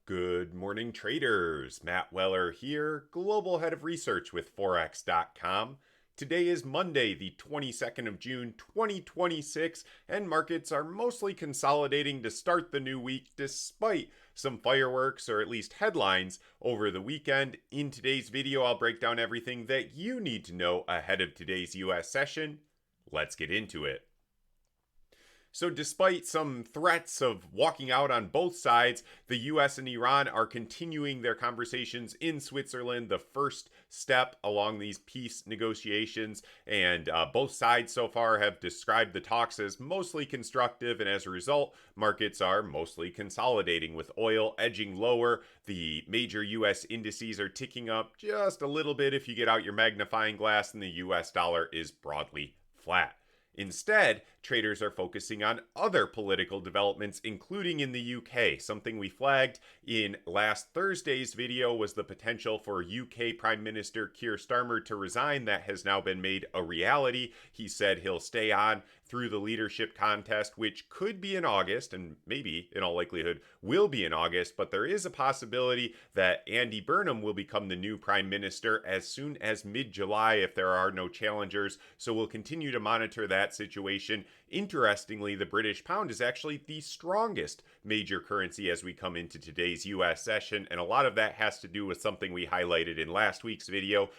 Good morning, traders. Matt Weller here, Global Head of Research with FOREX.com. Today is Monday, the 22nd of June, 2026, and markets are mostly consolidating to start the new week despite some fireworks or at least headlines over the weekend. In today's video, I'll break down everything that you need to know ahead of today's US session. Let's get into it. So despite some threats of walking out on both sides, the US and Iran are continuing their conversations in Switzerland, the first step along these peace negotiations. And both sides so far have described the talks as mostly constructive. And as a result, markets are mostly consolidating with oil edging lower. The major US indices are ticking up just a little bit if you get out your magnifying glass, and the US dollar is broadly flat. Instead, traders are focusing on other political developments, including in the UK. Something we flagged in last Thursday's video was the potential for UK Prime Minister Keir Starmer to resign. That has now been made a reality. He said he'll stay on through the leadership contest, which could be in August, and maybe in all likelihood will be in August, but there is a possibility that Andy Burnham will become the new Prime Minister as soon as mid-July if there are no challengers. So we'll continue to monitor that situation. Interestingly, the British pound is actually the strongest major currency as we come into today's US session, and a lot of that has to do with something we highlighted in last week's video.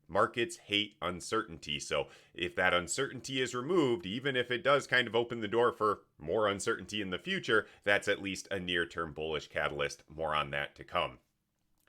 Markets hate uncertainty. So if that uncertainty is removed, even if it does kind of open the door for more uncertainty in the future, that's at least a near-term bullish catalyst. More on that to come.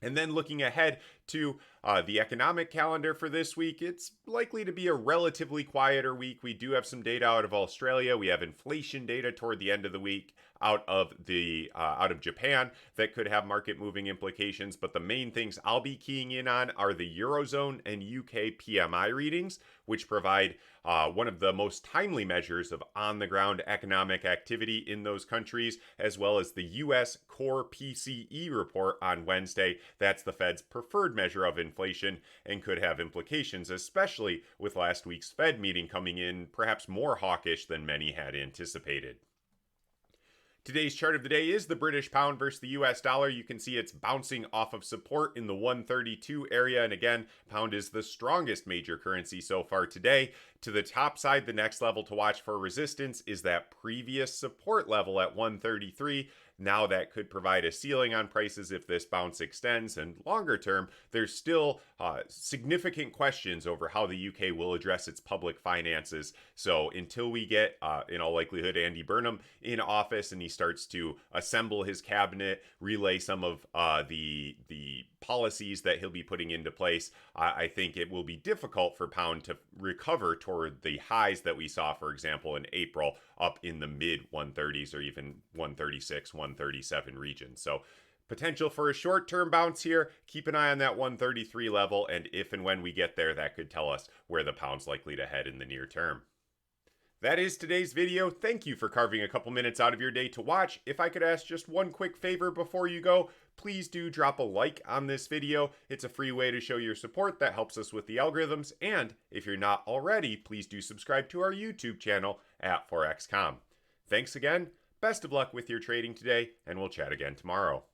And then looking ahead to the economic calendar for this week, it's likely to be a relatively quieter week. We do have some data out of Australia. We have inflation data toward the end of the week out of Japan that could have market moving implications. But the main things I'll be keying in on are the Eurozone and UK PMI readings, which provide one of the most timely measures of on-the-ground economic activity in those countries, as well as the US core PCE report on Wednesday. That's the Fed's preferred measure of inflation and could have implications, especially with last week's Fed meeting coming in perhaps more hawkish than many had anticipated. Today's chart of the day is the British pound versus the US dollar. You can see it's bouncing off of support in the 132 area. And again, pound is the strongest major currency so far today. To the top side, the next level to watch for resistance is that previous support level at 133. Now that could provide a ceiling on prices if this bounce extends, and longer term, there's still significant questions over how the UK will address its public finances. So until we get, in all likelihood, Andy Burnham in office and he starts to assemble his cabinet, relay some of the policies that he'll be putting into place, I think it will be difficult for pound to recover toward the highs that we saw, for example, in April, up in the mid 130s or even 136, 137 region. So potential for a short-term bounce here. Keep an eye on that 133 level, and if and when we get there, that could tell us where the pound's likely to head in the near term. That is today's video. Thank you for carving a couple minutes out of your day to watch. If I could ask just one quick favor before you go, please do drop a like on this video. It's a free way to show your support that helps us with the algorithms. And if you're not already, please do subscribe to our YouTube channel at FOREX.com. Thanks again. Best of luck with your trading today, and we'll chat again tomorrow.